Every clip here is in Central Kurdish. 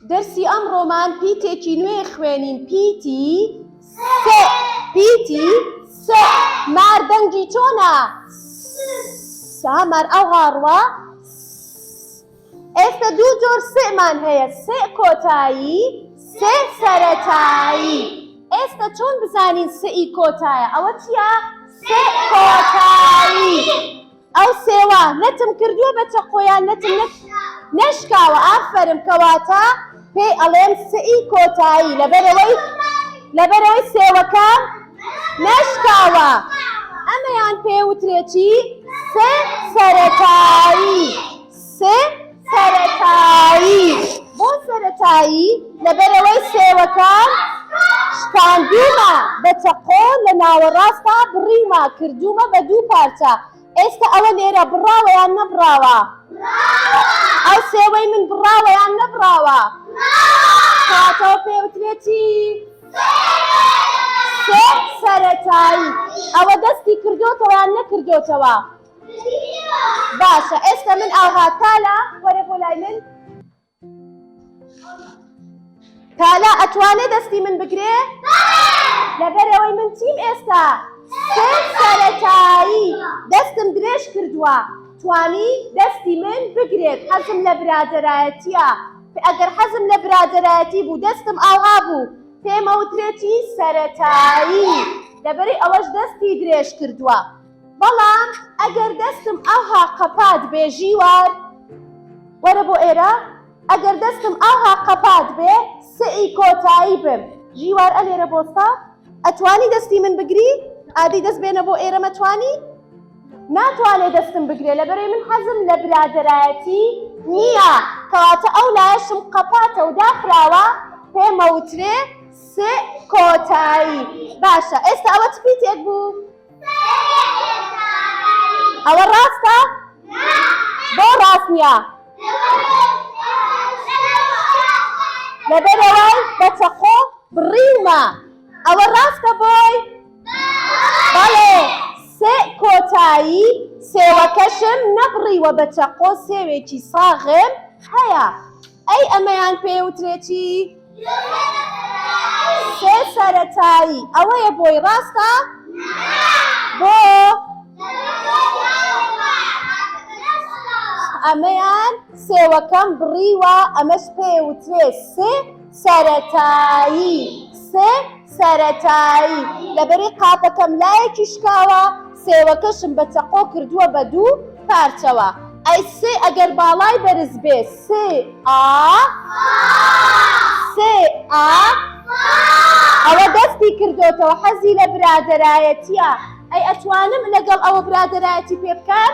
دەرسی ئەمڕۆمان پیتێکی نوێ خوێنین. پیتی سێ. پیتی سێ. ماردەنگی چۆنە؟ سامار ئەو هاڕوە. ئێستا دوو جۆر سێمان هەیە، سێ کۆتایی، سێ سەرەتایی. ئێستا چۆن بزانین سێی کۆتایە؟ ئەوە چییە؟ سێ کۆتایی. ئەو سێوە نەتم کردووە بە چەقۆیان، نەتم نەشکاوە. ئافەرم، کەواتە پێی ئەڵێم سێی کۆتایی لەبەرەوەی سێوەکەم نەشکاوە. ئەمەیان پێوترێکی سێ سەرەتایی. سێ سەرەتایی. بۆ سەرەتایی لەبەرەوەی سێوەکەم شکاندومە بە چەقۆ، لە ناوەڕاستە بڕیمە، کردومە بە دوو پارچە. ئێستا ئەوە لێرە بڕاوە یان نەبڕاوە؟ ئەو سێوەی من بڕاوە یان نەبڕاوە؟ کاتەوە پێوترێتی سێ سەرەتایی. ئەوە دەستی کردوتەوە یان نەکردوتەوە؟ باشە. ئێستا من ئاها تالا وەرە بۆ لای من. تالا ئەتوانێ دەستی من بگرێ؟ لەبەرەوەی من چیم ئێستا؟ سێ سەرەتایی. دەستم درێژ کردووە، توانی دەستی من بگرێت. حەزم لە برادەرایەتیە. ئەگەر حەزم لە برادەرایەتی بوو، دەستم ئاها بوو، پێمە وترێتی سەرەتایی، لەبەری ئەوەش دەستی درێژ کردووە. بەڵام ئەگەر دەستم ئاها قەپات بێ ژیوار، وەرە بۆ ئێرە، ئەگەر دەستم ئاها قەپات بێ سێی کۆتایی بم. ژیوار ئەلێرە بۆستا، ئەتوانی دەستی من بگری؟ ئادی دەست بێنە بۆ ئێرە مەتوانی؟ ناتوانێ دەستم بگرێ، لەبەرەوەی من حەزم لە برادەرایەتی نییە. کەواتە ئەو لایەشم قەپاتە و داخراوە، پێمە وترێ سێ کۆتایی. باشە. ئێستا ئەوە چ پیتێک بوو؟ ئەوە ڕاستە؟ بۆ ڕاست نییە؟ لەبەرەوەی بە چەقۆ بڕیمە. ئەوە ڕاستە بۆی؟ بەڵێ. سێ کۆتایی، سێوەکەشم نەبڕیوە بە چەقۆ، سێوێکی ساغم هەیە. ئەی ئەمەیان پێوترێتی سێ سەرەتایی. ئەوەیە بۆی، ڕاستە؟ بۆ ئەمەیان سێوەکەم بڕیوە، ئەمەش پێوترێ سێ سەرەتایی. سێ سەرەتایی. لەبەری قاپەکەم لایەکی شکاوە، سێوەکەشم بە چەقۆ کردووە بە دوو پارچەوە. ئەی سێ ئەگەر باڵای بەرز بێ، سێ ئا، سێ ئا. ئەوە دەستی کردوتەوە، حەزی لە برادەرایەتیە. ئەی ئەتوانم لەگەڵ ئەوە برادەرایەتی پێ بکەم؟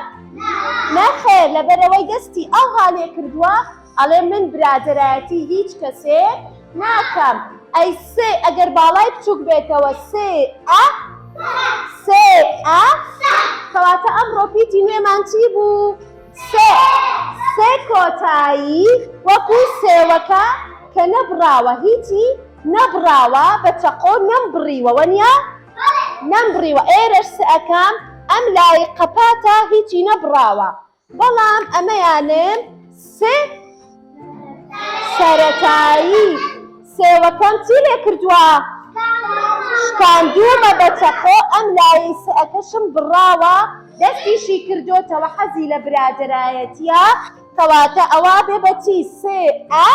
نەخێر، لەبەرەوەی دەستی ئەوها لێ کردووە، ئەڵێ من برادەرایەتی هیچ کەسێک ناکەم. ئەی سێ ئەگەر باڵای بچووک بێتەوە، سێ ئا، سێ ئا. کەواتە ئەمڕۆ پیتی نوێمان چی بوو؟ سێ. سێ کۆتایی، وەکو سێوەکە کە نەبڕاوە، هیچی نەبڕاوە، بە چەقۆ نەمبڕیوە، وەنیە؟ نەمبڕیوە. ئێرەش سەکەم ئەم لای قەپاتە، هیچی نەبڕاوە. بەڵام ئەمەیانم سێ سەرەتایی. سێوەکەم چی لێ کردووە؟ شکاندومە بە چەقۆ، ئەم لای سەکەشم بڕاوە، دەستیشی کردوتەوە، حەزی لە برادەرایەتیە. کەواتە ئەوە بێ بە چی؟ سێ ئا